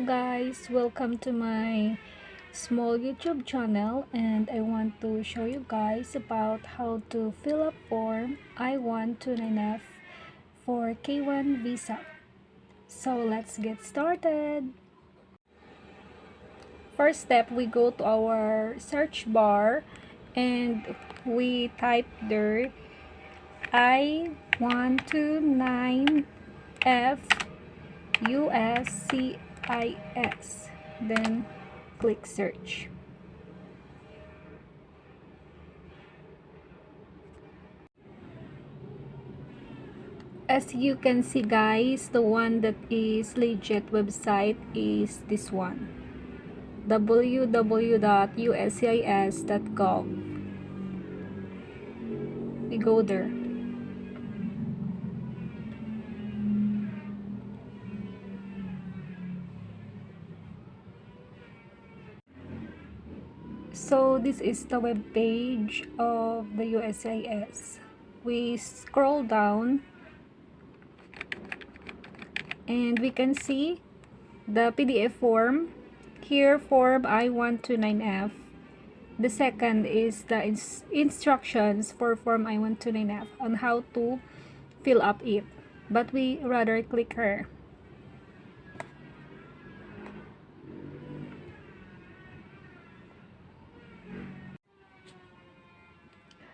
guys, welcome to my small YouTube channel, and I want to show you guys about how to fill up form I-129F for K1 visa. So let's get started. First step, we go to our search bar and we type there I-129F USCIS, then click search. As you can see guys, the one that is legit website is this one, www.uscis.gov. We go there. So this is the web page of the USCIS. We scroll down and we can see the PDF form. Here, form I-129F. The second is the instructions for form I-129F on how to fill up it. But we rather click her.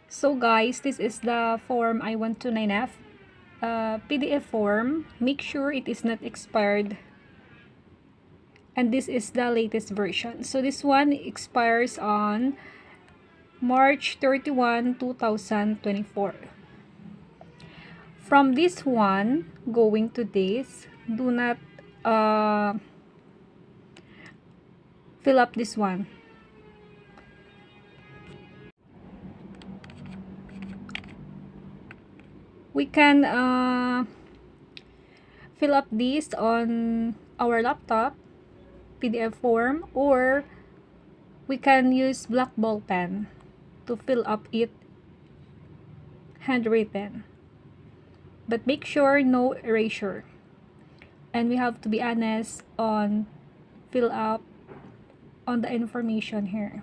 So guys, this is the form I-129F PDF form. Make sure it is not expired, and this is the latest version. So this one expires on March 31, 2024. From this one going to this, do not fill up this one. We can fill up this on our laptop PDF form, or we can use black ball pen to fill up it handwritten, but make sure no erasure, and we have to be honest on fill up on the information here.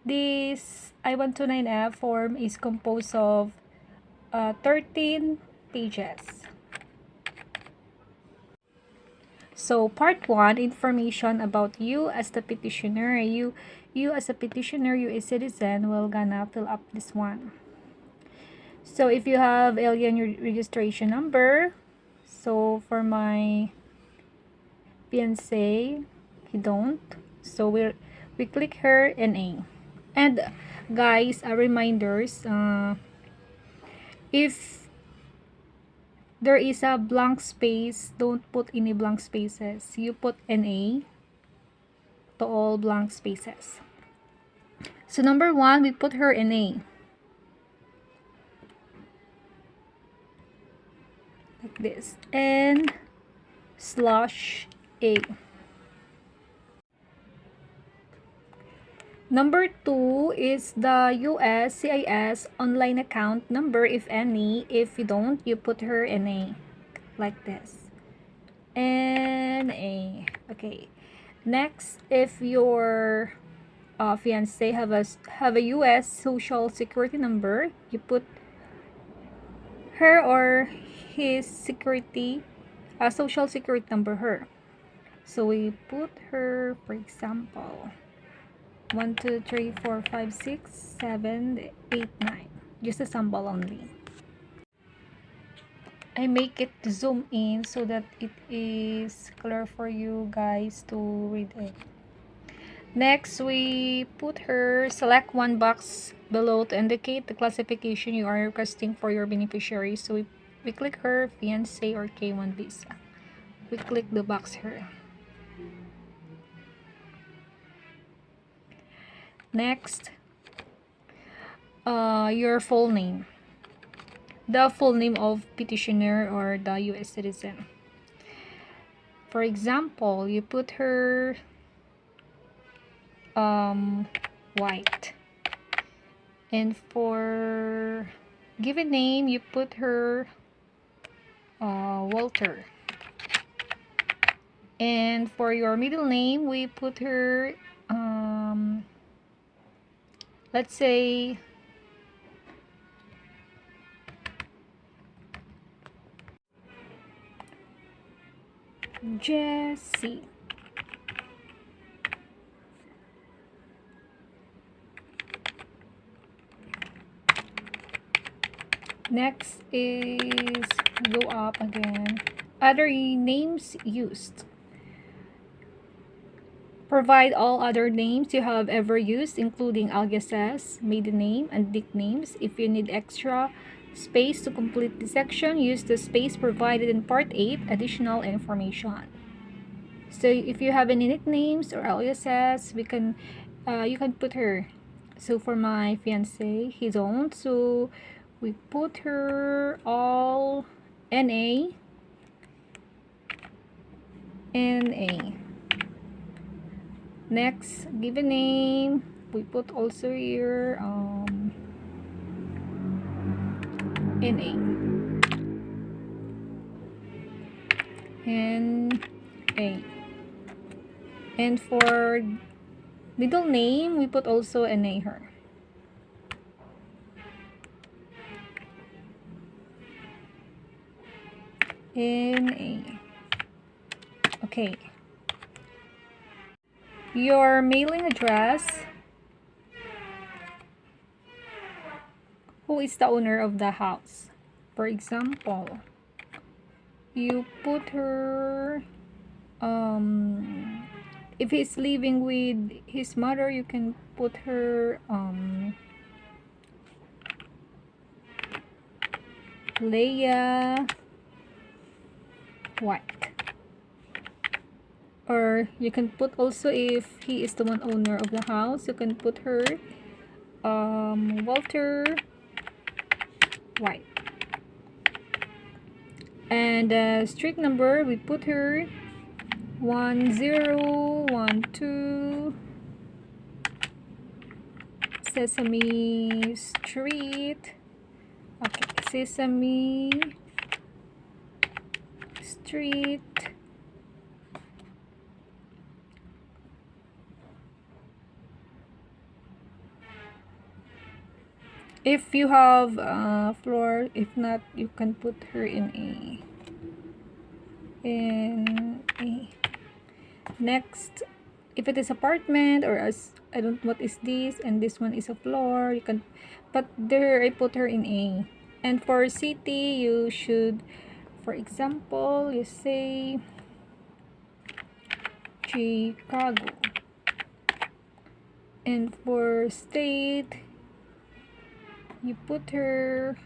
This I-129F form is composed of 13 pages. So part 1, information about you as the petitioner. You as a petitioner, you a citizen, will gonna fill up this one. So if you have alien registration number, so for my fiancé, he don't. So we click her NA. And guys, reminders, if there is a blank space, don't put any blank spaces. You put NA to all blank spaces. So number 1, we put her NA. Like this. N/A. Number 2 is the USCIS online account number, if any. If you don't, you put her NA like this. NA. Okay. Next, if your fiancé have a US social security number, you put her or his social security number her. So we put her, for example, 1 2 3 4 5 6 7 8 9, just a sample only. I make it zoom in so that it is clear for you guys to read it. Next, we put her, select one box below to indicate the classification you are requesting for your beneficiary. So we click her fiancé or K1 visa. We click the box here. Next, your full name, the full name of petitioner or the US citizen. For example, you put her White, and for given name, you put her Walter. And for your middle name, we put her, let's say, Jessie. Next is go up again. Other names used. Provide all other names you have ever used, including aliases, maiden name, and nicknames. If you need extra space to complete the section, use the space provided in Part 8, additional information. So if you have any nicknames or aliases, you can put her. So for my fiancé, he don't. So we put her all NA. Next, give a name. We put also here NA. NA. And for middle name, we put also NA her. NA. Okay. Your mailing address. Who is the owner of the house? For example, you put her, if he's living with his mother, you can put her, Leah White. Or you can put also, if he is the one owner of the house, you can put her, Walter White. And street number, we put her 1012 Sesame Street. Okay, Sesame Street, if you have floor. If not, you can put her in A. Next, if it is apartment, or as I don't know what is this, and this one is a floor, you can, but there I put her in A. And for city, you should, for example, you say Chicago. And for state, you put her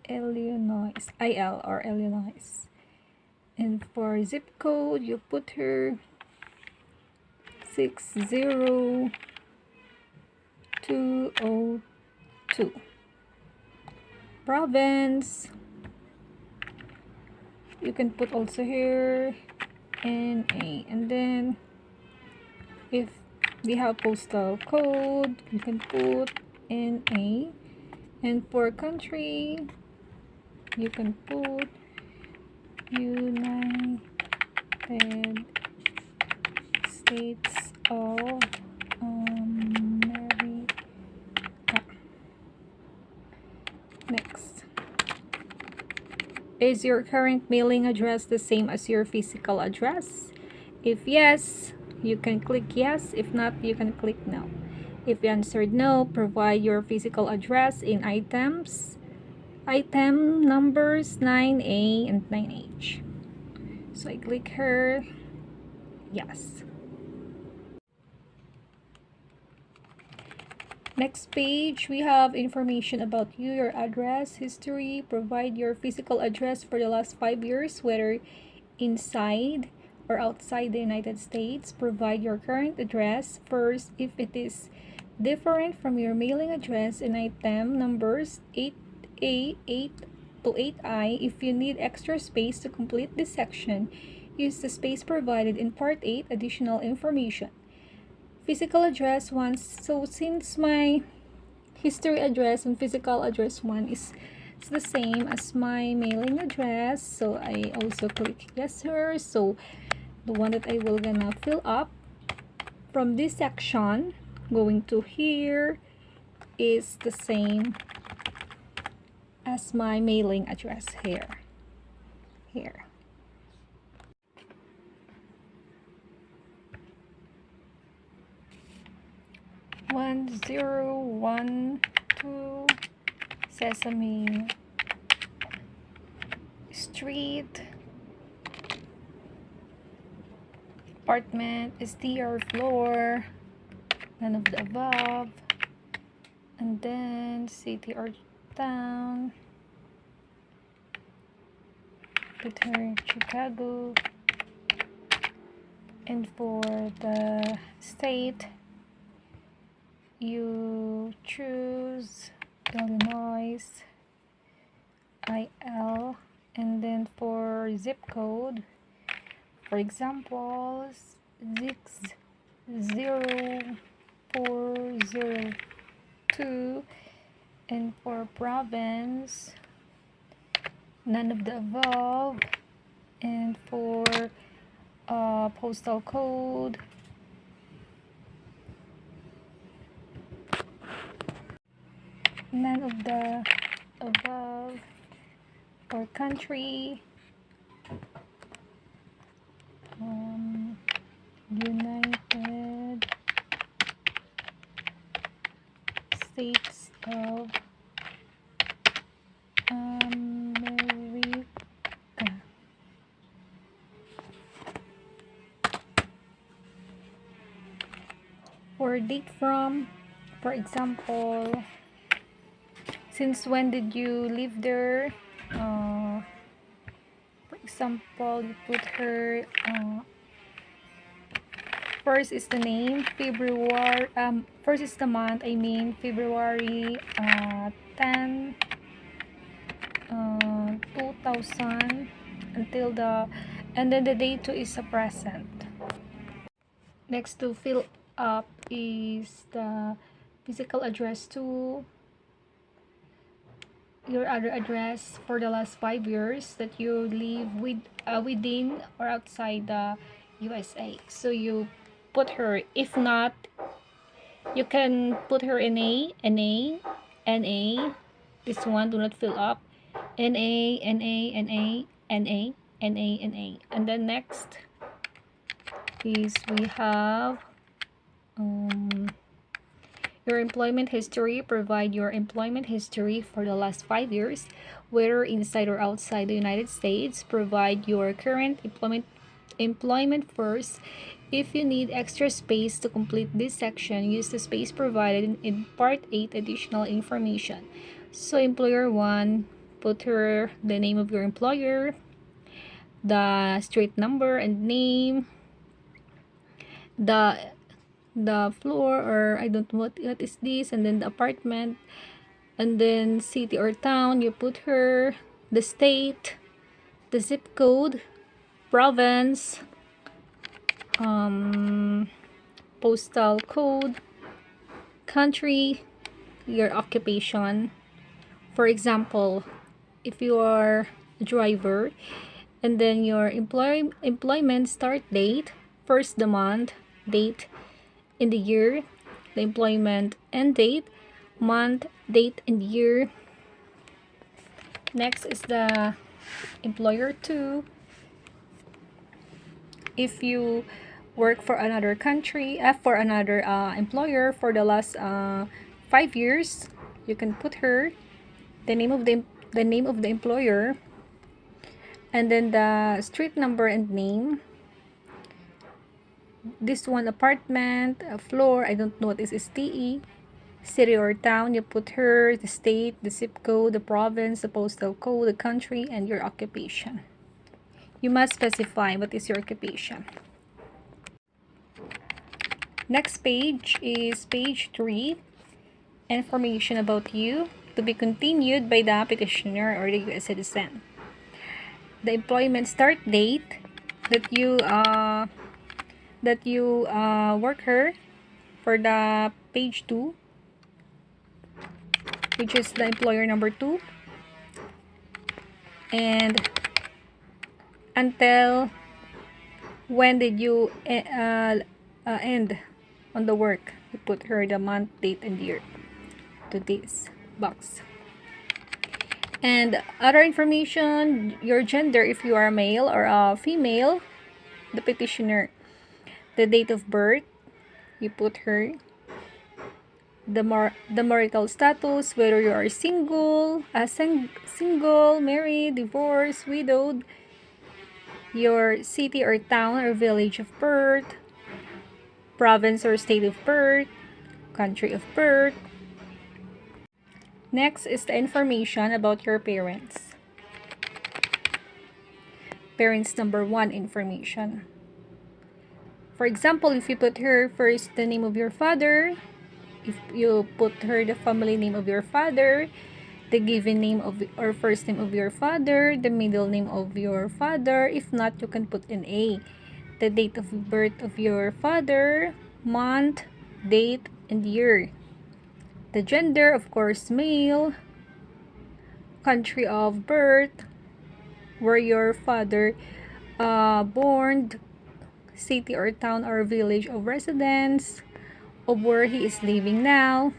Illinois, IL or Illinois. And for zip code, you put her 60202. Province, you can put also here NA. And then if we have postal code, you can put NA. And for country, you can put United States of America. Next, is your current mailing address the same as your physical address? If yes, you can click yes. If not, you can click no. If you answered no, provide your physical address in item numbers 9A and 9H. So I click her yes. Next page, we have information about you, your address, history. Provide your physical address for the last 5 years, whether inside or outside the United States. Provide your current address first if it is different from your mailing address in item numbers 8A, 8 to 8I. If you need extra space to complete this section, use the space provided in Part 8, additional information. Physical address 1. So since my history address and physical address 1 is It's the same as my mailing address, so I also click yes here. So the one that I will gonna fill up from this section going to here is the same as my mailing address here. Here. One zero one two Sesame Street, apartment, STR floor, none of the above, and then city or town, Peter, Chicago, and for the state you choose Illinois, IL, and then for zip code, for example 60402, and for province none of the above, and for postal code none of the above, or country United States of America. For date from, for example, since when did you live there? For example, you put her first is the name, February, first is the month, I mean February 10 2000 until the, and then the date too is a present. Next to fill up is the physical address to your other address for the last 5 years that you live with within or outside the USA. So you put her, if not you can put her in NA, this one do not fill up, NA, and then next is we have your employment history. Provide your employment history for the last 5 years, whether inside or outside the United States. Provide your current employment first. If you need extra space to complete this section, use the space provided in Part 8 additional information. So employer 1, put her the name of your employer, the street number and name, the floor, or I don't know what is this, and then the apartment, and then city or town you put her, the state, the zip code, province, postal code, country, your occupation. For example, if you are a driver, and then your employment start date, first the month, date in the year, the employment end date, month, date, and year. Next is the employer 2. If you work for another country, for another employer for the last 5 years, you can put her the name of the employer, and then the street number and name. This one, apartment, floor, I don't know what is STE, city or town, you put her, the state, the zip code, the province, the postal code, the country, and your occupation. You must specify what is your occupation. Next page is page 3, information about you, to be continued by the petitioner or the U.S. citizen. The employment start date that you work her for the page 2, which is the employer number 2. And until when did you end on the work. You put her the month, date, and year to this box. And other information, your gender if you are male or female, the petitioner, the date of birth, you put her, the marital status, whether you are single, single, married, divorced, widowed, your city or town or village of birth, province or state of birth, country of birth. Next is the information about your parents. Parents number 1 information. For example, if you put her first the name of your father, if you put her the family name of your father, the given name of or first name of your father, the middle name of your father. If not, you can put an A. The date of birth of your father, month, date, and year. The gender, of course, male. Country of birth, where your father born, city or town or village of residence, of where he is living now.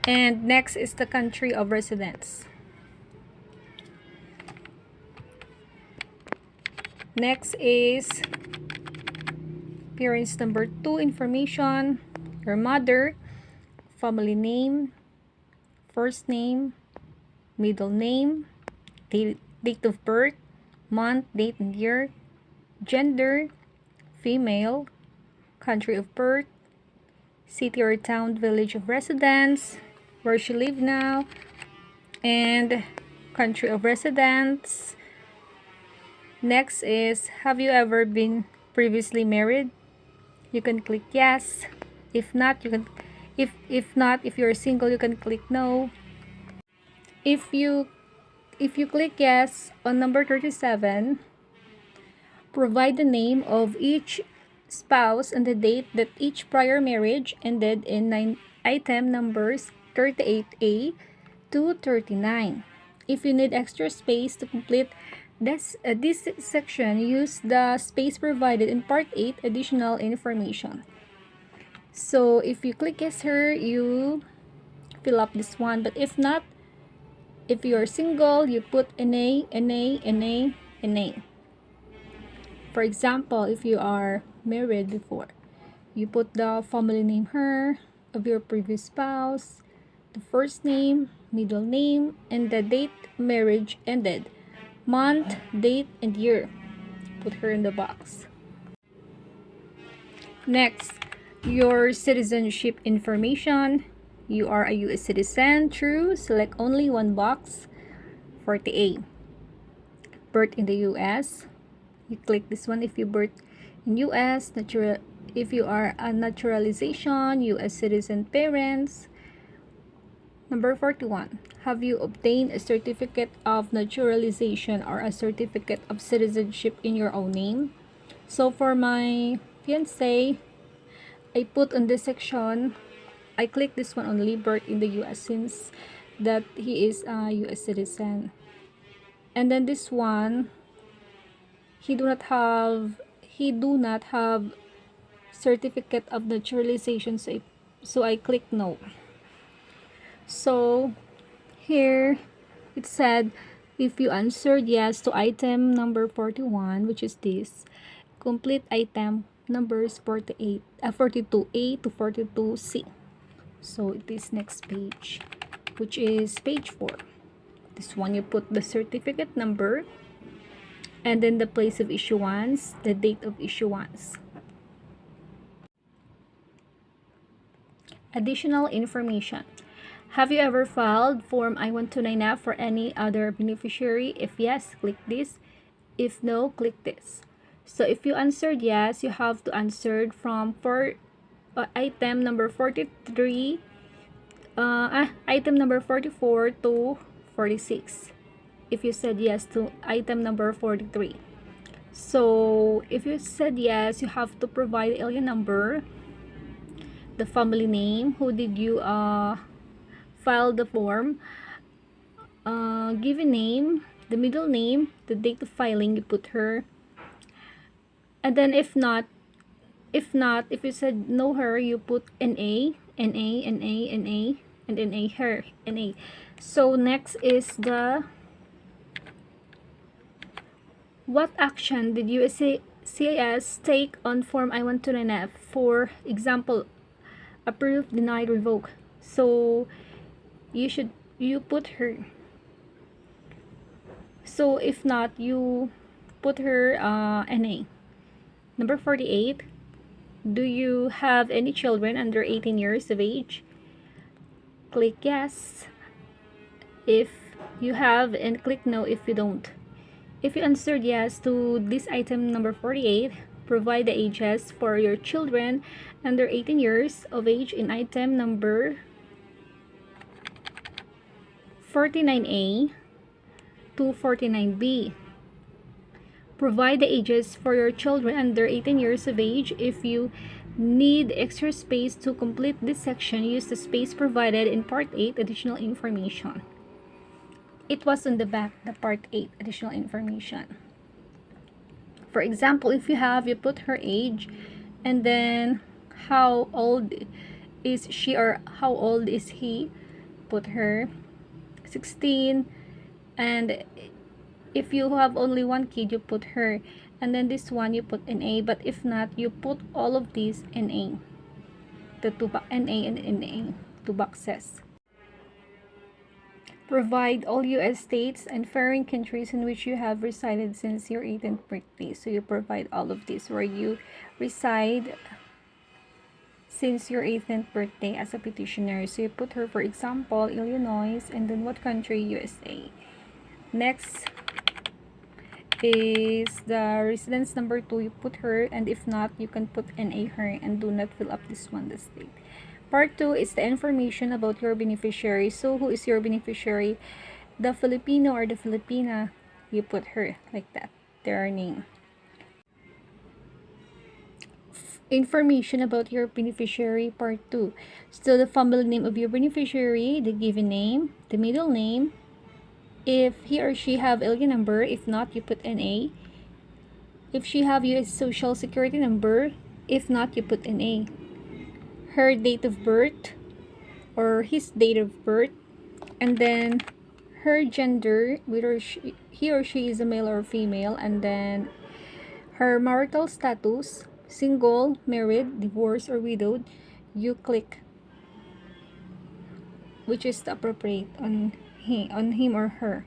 And next is the country of residence. Next is parents number 2 information, your mother, family name, first name, middle name, date of birth, month, date, and year, gender, female, country of birth, city or town, village of residence, where she lives now, and country of residence. Next is, have you ever been previously married? You can click yes. If not, you can if you're single, you can click no. If you click yes on number 37, provide the name of each spouse and the date that each prior marriage ended in item numbers 38A to 39. If you need extra space to complete this section, use the space provided in part 8 additional information. So if you click yes here, you fill up this one, but if not, if you're single, you put NA. For example, if you are married before, you put the family name her of your previous spouse, the first name, middle name, and the date marriage ended, month, date, and year. Put her in the box. Next, your citizenship information. You are a U.S. citizen, true, select only one box, 40A. Birth in the U.S. You click this one if you birth in U.S. If you are a naturalization, U.S. citizen parents. Number 41. Have you obtained a certificate of naturalization or a certificate of citizenship in your own name? So for my fiancé, I put on this section, I click this one only, birth in the U.S. since that he is a U.S. citizen. And then this one, he do not have certificate of naturalization, so I click no. So here it said, if you answered yes to item number 41, which is this, complete item numbers 42A to 42C. So it is next page, which is page 4. This one, you put the certificate number and then the place of issuance, the date of issuance. Additional information. Have you ever filed Form I-129F for any other beneficiary? If yes, click this. If no, click this. So if you answered yes, you have to answer from item number 43, item number 44 to 46. If you said yes to item number 43. So if you said yes, you have to provide the alien number, the family name, who did you file the form, given name, the middle name, the date of filing, you put her. And then if you said know her, you put NA, NA, NA, NA, and NA her, NA. So next is the what action did USCIS take on Form I-129F? For example, approve, denied, revoke. So you put her. So if not, you put her NA. Number 48. Do you have any children under 18 years of age? Click yes if you have, and click no if you don't. If you answered yes to this item number 48, provide the ages for your children under 18 years of age in item number 49A to 49B. Provide the ages for your children under 18 years of age. If you need extra space to complete this section, use the space provided in Part 8, additional information. It was on the back, the Part 8, additional information. For example, if you put her age, and then how old is she or how old is he, put her 16, and if you have only one kid, you put her, and then this one you put NA. But if not, you put all of these NA, the two NA and NA, 2 boxes. Provide all US states and foreign countries in which you have resided since your 18th birthday. So you provide all of this where you reside since your 18th birthday as a petitioner. So you put her, for example, Illinois, and then what country? USA. Next is the residence number 2. You put her, and if not, you can put NA her, and do not fill up this one, the state. Part 2 is the information about your beneficiary. So who is your beneficiary? The Filipino or the Filipina, you put her like that, their name. Information about your beneficiary, Part 2. So the family name of your beneficiary, the given name, the middle name, if he or she have alien number. If not, you put NA. If she have US social security number. If not, you put NA. Her date of birth or his date of birth, and then her gender, whether he or she is a male or female, and then her marital status, single, married, divorced, or widowed. You click which is the appropriate on him or her,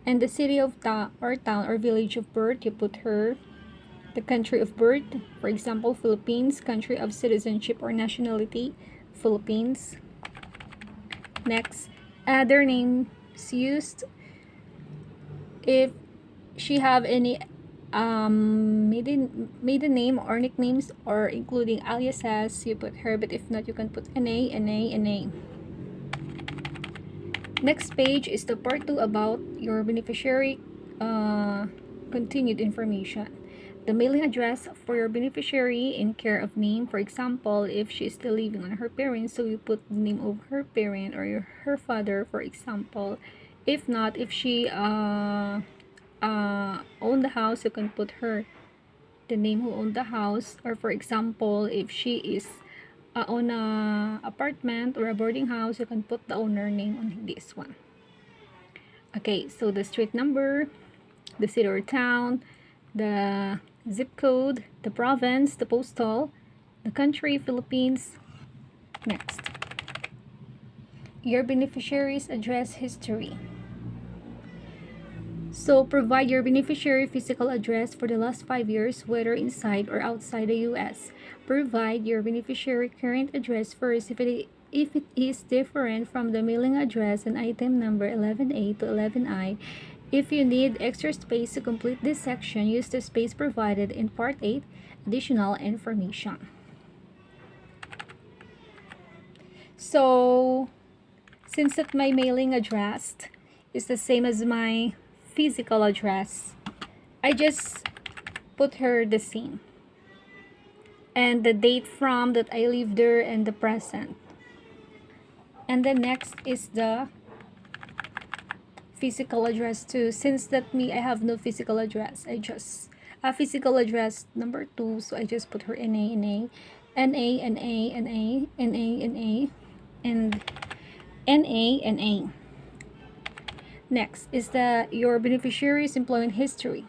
and the city of town or village of birth, you put her. The country of birth, for example, Philippines. Country of citizenship or nationality, Philippines. Next, other names used. If she have any maiden name or nicknames, or including aliases, you put her. But if not, you can put NA, NA, NA. Next page is the Part 2 about your beneficiary continued information. The mailing address for your beneficiary in care of name. For example, if she is still living on her parents, so you put the name of her parent or her father, for example. If not, if she own the house, you can put her, the name who owned the house. Or for example, if she is on a apartment or a boarding house, you can put the owner name on this one. Okay, so the street number, the city or town, the zip code, the province, the postal, the country, Philippines. Next, your beneficiary's address history. So provide your beneficiary physical address for the last 5 years, whether inside or outside the US. Provide your beneficiary current address first if it is different from the mailing address and item number 11A to 11I. If you need extra space to complete this section, use the space provided in Part 8, additional information. So, since that my mailing address is the same as my physical address, I just put her the same. And the date from that I live there and the present. And the next is the physical address too. Since that me, I have no physical address. I just a physical address number 2, so I just put her NA, NA, NA, NA, NA, NA, NA, and NA, NA. Next is your beneficiary's employment history.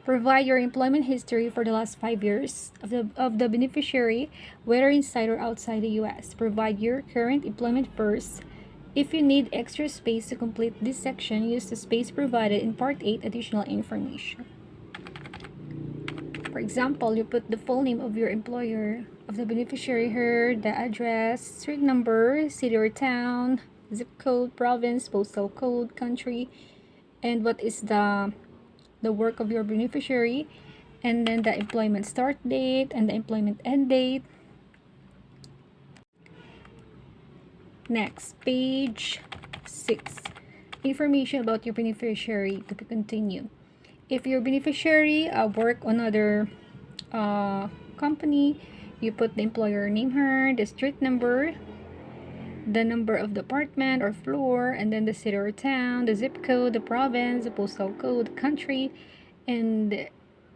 Provide your employment history for the last 5 years of the beneficiary, whether inside or outside the U.S. Provide your current employment first. If you need extra space to complete this section, use the space provided in Part 8 additional information. For example, you put the full name of your employer, of the beneficiary here, the address, street number, city or town, zip code, province, postal code, country, and what is the work of your beneficiary, and then the employment start date and the employment end date. Next, page 6. Information about your beneficiary to be continued. If your beneficiary work on other company, you put the employer name here, the street number, the number of the apartment or floor, and then the city or town, the zip code, the province, the postal code, the country, and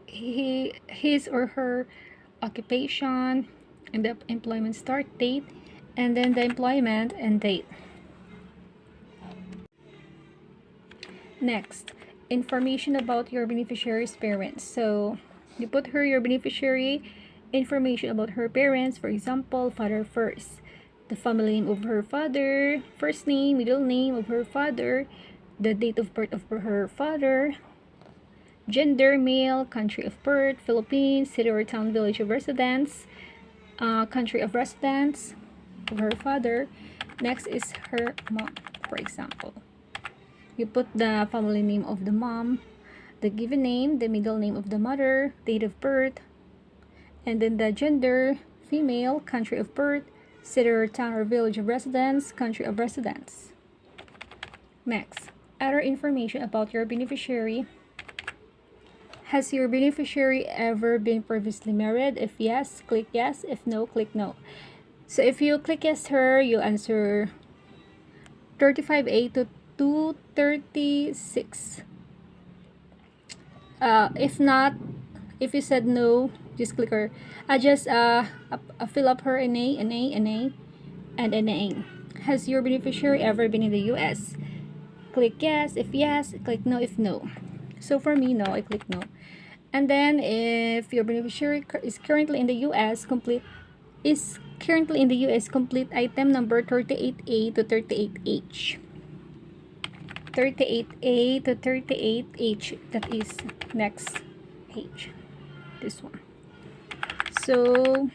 his or her occupation, and the employment start date, and then the employment end date. Next, information about your beneficiary's parents. So you put your beneficiary information about her parents. For example, father first, the family name of her father, first name, middle name of her father, the date of birth of her father, gender, male, country of birth, Philippines, city or town, village of residence, country of residence of her father. Next is her mom, for example. You put the family name of the mom, the given name, the middle name of the mother, date of birth, and then the gender, female, country of birth, city or town or village of residence, country of residence. Next, other information about your beneficiary. Has your beneficiary ever been previously married? If yes, click yes. If no, click no. So if you click yes her, you answer 35A to 236. If not, if you said no, just click her. Fill up her NA, NA, NA, and NA. Has your beneficiary ever been in the US? Click yes if yes, click no if no. So for me, no, I click no. And then if your beneficiary is currently in the US, complete item number 38A to 38H. 38A to 38H, that is next page, this one. So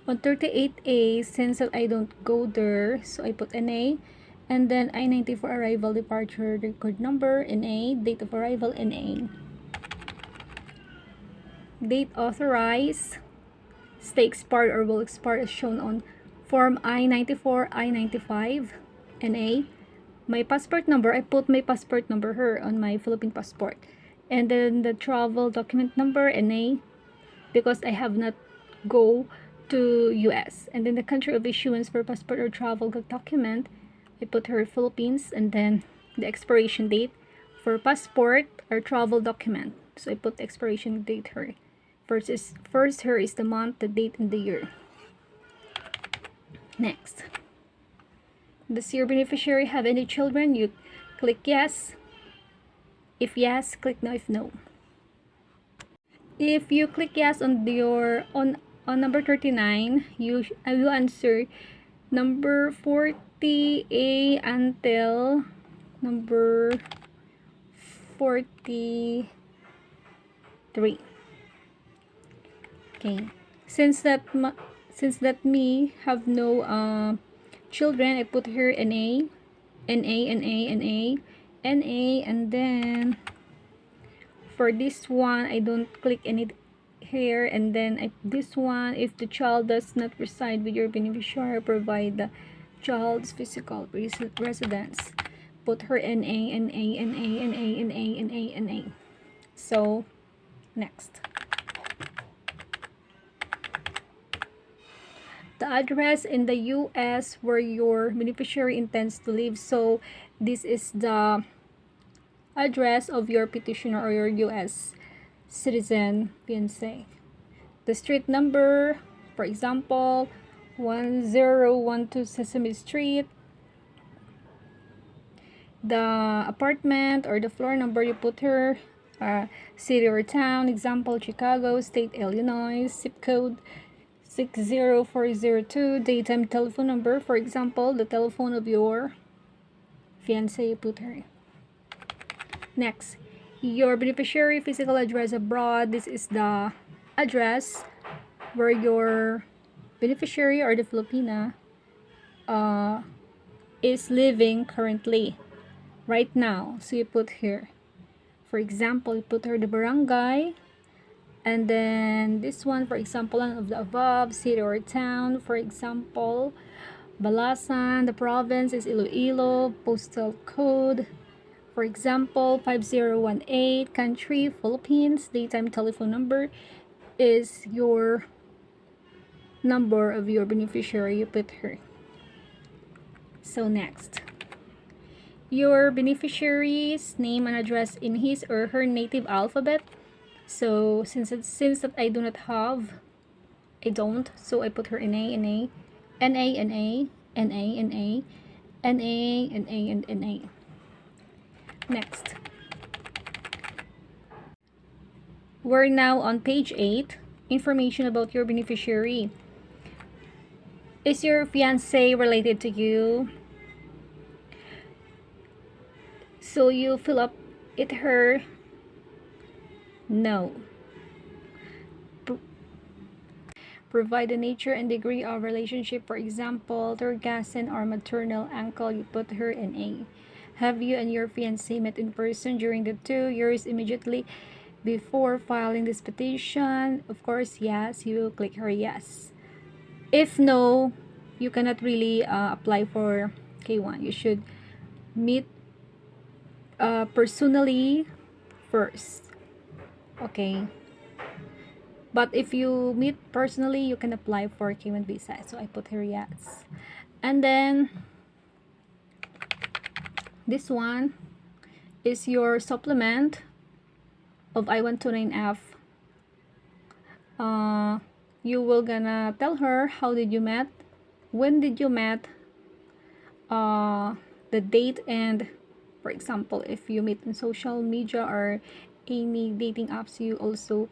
on 38A, since I don't go there, so I put NA, and then I-90 for arrival, departure, record number, NA, date of arrival, NA. Date authorized, stay expired or will expire as shown on Form I-94, I-95, NA. My passport number, I put my passport number here on my Philippine passport. And then the travel document number, NA, because I have not go to US. And then the country of issuance for passport or travel document, I put her Philippines, and then the expiration date for passport or travel document. So I put the expiration date here. First here is the month, the date, and the year. Next. Does your beneficiary have any children? You click yes. If yes, click no if no. If you click yes on number 39, you answer number 40A until number 43. Okay. Since that me have no children, I put here NA, NA, NA, NA, NA, and then for this one, I don't click any here, and then this one, if the child does not reside with your beneficiary, provide the child's physical residence. Put her NA, NA, NA, NA, NA, NA, NA. So, next. the address in the US where your beneficiary intends to live. So this is the address of your petitioner or your US citizen fiancé. The street number, for example, 1012 Sesame Street. The apartment or the floor number, you put her city or town, example Chicago, state Illinois, zip code 60402, daytime telephone number, for example the telephone of your fiancé, you put her. Next, your beneficiary physical address abroad. This is the address where your beneficiary or the Filipina is living currently right now, so you put here. For example, you put her the barangay, and then this one, for example, none of the above, city or town, for example Balasan. The province is Iloilo, postal code, for example 5018, country Philippines, daytime telephone number is your number of your beneficiary, you put her. So next, your beneficiary's name and address in his or her native alphabet. So since that I do not have, I don't, so I put her NA, NA, NA, NA, NA, NA, NA, NA, and NA. Next, we're now on page 8, information about your beneficiary. Is your fiancé related to you? So you fill up it her no. Provide the nature and degree of relationship, for example third cousin or maternal uncle, you put her NA. Have you and your fiancé met in person during the 2 years immediately before filing this petition? Of course yes, you will click her yes. If no, you cannot really apply for K1. You should meet personally first, okay? But if you meet personally, you can apply for K1 visa. So I put here yes. And then this one is your supplement of I-129F. You will gonna tell her how did you met, when did you met, the date, and for example if you meet in social media or any dating apps, you also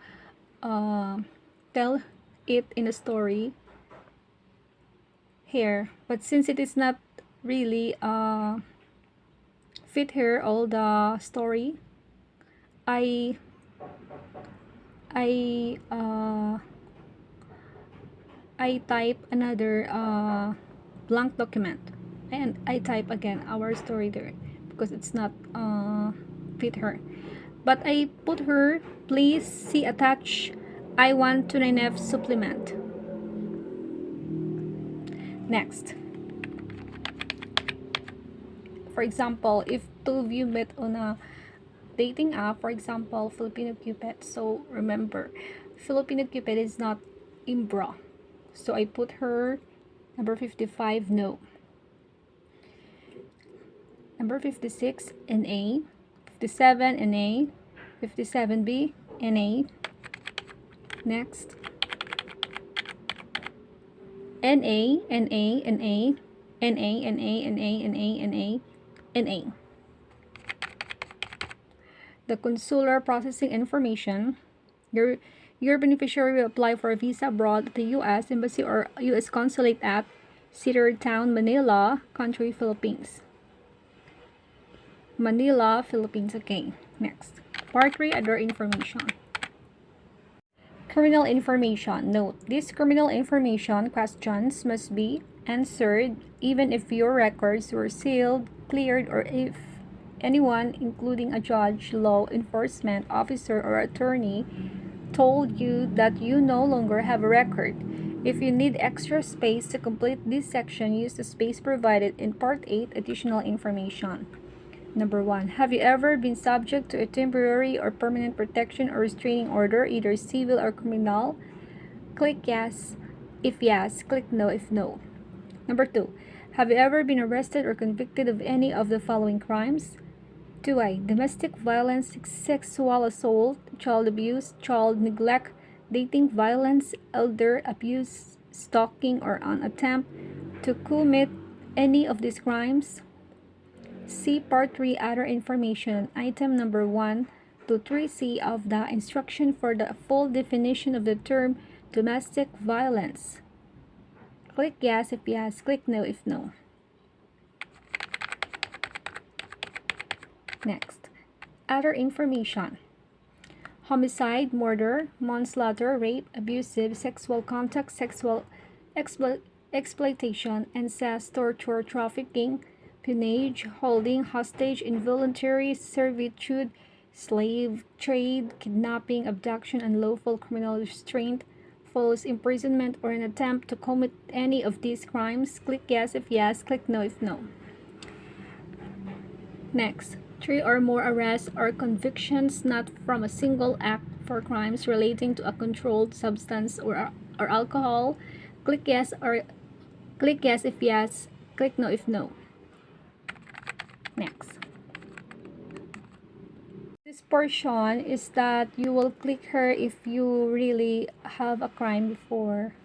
tell it in a story here. But since it is not really fit here all the story, I type another blank document and I type again our story there because it's not fit her. But I put her, please see attached I-129F supplement. Next, for example, if two of you met on a dating app, for example Filipino Cupid, so remember Filipino Cupid is not Imbra, so I put her number 55 no, number 56 NA, 57 NA, 57B NA. Next, NA, NA, NA, NA, NA, NA, NA, NA, NA. The consular processing information. Your beneficiary will apply for a visa abroad at the U.S. Embassy or U.S. Consulate at City or Town, Manila, country Philippines. Manila, Philippines. Okay, next. Part 3, other information. Criminal information. Note, these criminal information questions must be answered even if your records were sealed, cleared, or if anyone, including a judge, law enforcement officer, or attorney, told you that you no longer have a record. If you need extra space to complete this section, use the space provided in Part 8, additional information. Number 1. Have you ever been subject to a temporary or permanent protection or restraining order, either civil or criminal? Click yes. If yes, click no if no. Number 2. Have you ever been arrested or convicted of any of the following crimes? 2A. Domestic violence, sexual assault, child abuse, child neglect, dating violence, elder abuse, stalking, or an attempt to commit any of these crimes. See Part 3 Other Information, item number 1 to 3C of the instruction for the full definition of the term domestic violence. Click yes if yes, click no if no. Next, other information. Homicide, murder, manslaughter, rape, abusive, sexual contact, sexual exploitation, incest, torture, trafficking, peonage, holding hostage, involuntary servitude, slave trade, kidnapping, abduction, unlawful criminal restraint, false imprisonment, or an attempt to commit any of these crimes. Click yes if yes, click no if no. Next, 3 or more arrests or convictions not from a single act for crimes relating to a controlled substance or alcohol. Click yes if yes, click no if no. Next. This portion is that you will click her if you really have a crime before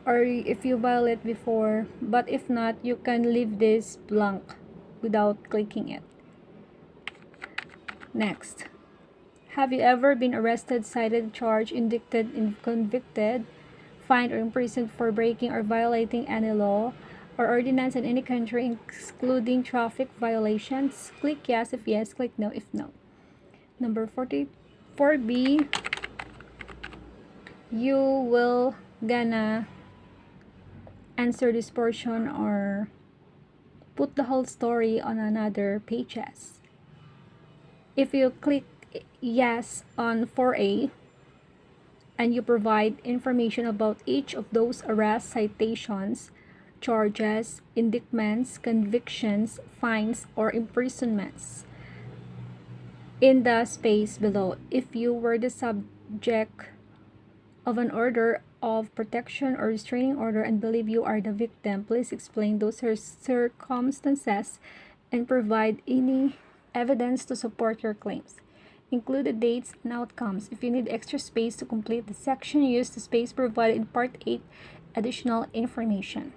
or if you violate before, but if not, you can leave this blank without clicking it. Next. Have you ever been arrested, cited, charged, indicted, convicted, fined, or imprisoned for breaking or violating any law or ordinance in any country, excluding traffic violations? Click yes if yes, click no if no. Number 44B, you will gonna answer this portion or put the whole story on another pages. If you click yes on 4A and you provide information about each of those arrests, citations, charges, indictments, convictions, fines, or imprisonments in the space below. If you were the subject of an order of protection or restraining order and believe you are the victim, please explain those circumstances and provide any evidence to support your claims. Include the dates and outcomes. If you need extra space to complete the section, use the space provided in Part 8, additional information.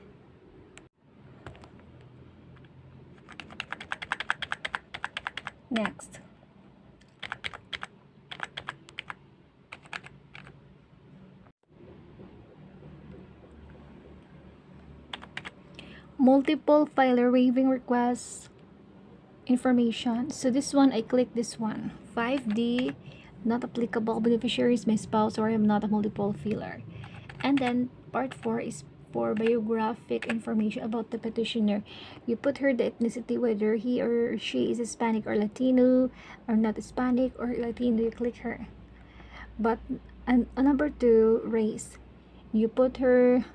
Next. Multiple filer waiving requests information. So this one, I click this one. 5D, not applicable, beneficiaries my spouse or I am not a multiple filer. And then part 4 is for biographic information about the petitioner. You put her the ethnicity, whether he or she is Hispanic or Latino, or not Hispanic or Latino, you click her. But and number 2, race. You put her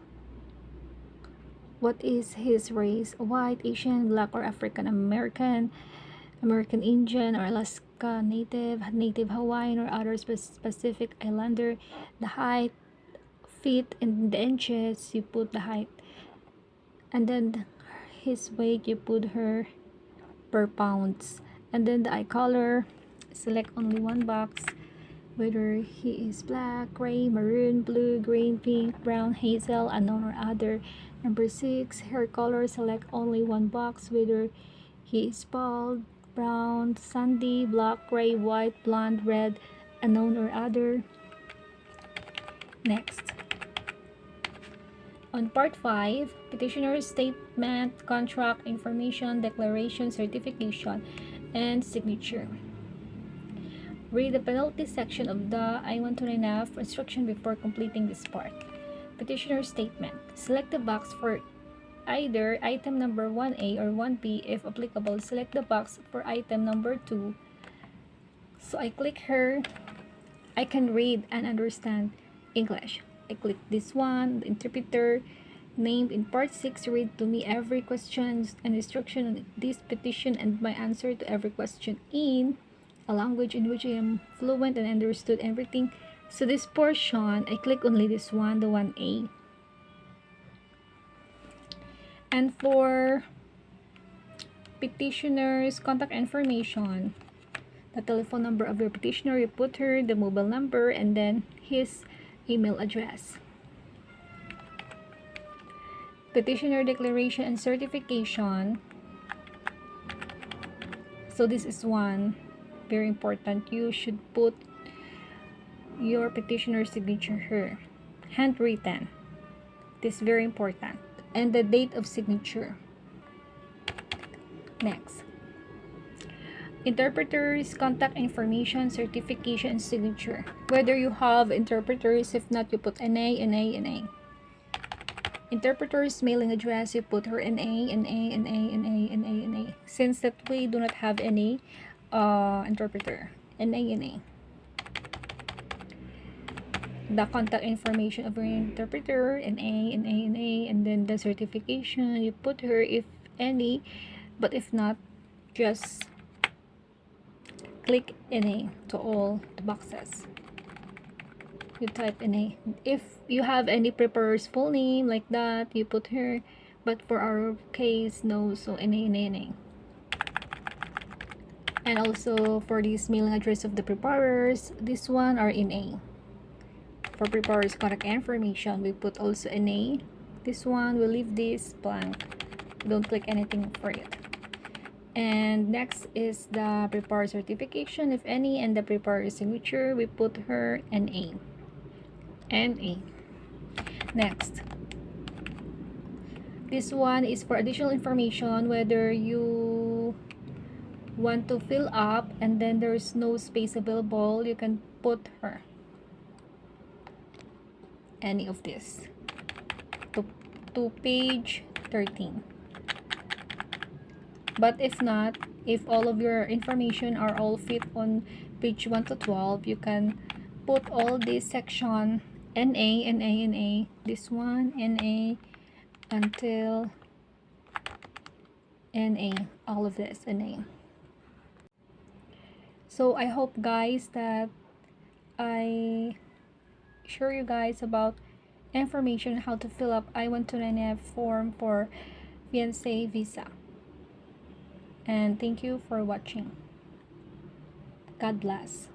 what is his race, white, Asian, black, or African American, American Indian, or Alaska Native, Native Hawaiian, or other specific islander. The height, feet, and the inches, you put the height. And then his weight, you put her per pounds. And then the eye color, select only one box, whether he is black, gray, maroon, blue, green, pink, brown, hazel, unknown, or other. Number 6, hair color, select only one box, whether he is bald, brown, sandy, black, gray, white, blonde, red, unknown, or other. Next. On part 5, petitioner's statement, contract, information, declaration, certification, and signature. Read the penalty section of the I-129F instruction before completing this part. Petitioner's statement. Select the box for either item number 1A or 1B. If applicable, select the box for item number 2. So I click her. I can read and understand English. I click this one, the interpreter. Named in part 6, read to me every question and instruction on this petition and my answer to every question in a language in which I am fluent and understood everything So this portion, I click only this one, the 1A. And for petitioner's contact information, the telephone number of your petitioner, you put her, the mobile number, and then his email address. Petitioner declaration and certification. So this is one very important. You should put your petitioner's signature here, handwritten. This is very important. And the date of signature. Next, interpreters contact information, certification, and signature. Whether you have interpreters, if not, you put NA. Interpreter's mailing address, you put her NA. Since that we do not have any interpreter, NA. The contact information of your interpreter, NA, and then the certification, you put her if any, but if not, just click NA to all the boxes. You type NA. If you have any preparer's full name like that, you put her, but for our case, no, so NA. And also for this mailing address of the preparers, this one are NA. For preparers contact information, we put also NA. This one, we'll leave this blank. Don't click anything for it. And next is the preparer certification, if any, and the preparer signature, we put her NA. Next, this one is for additional information, whether you want to fill up and then there's no space available, you can put her any of this to page 13. But if not, if all of your information are all fit on page 1 to 12, you can put all this section NA, this one NA until NA, all of this NA. So I hope guys that I show you guys about information how to fill up I-129F form for fiancé visa. And thank you for watching. God bless.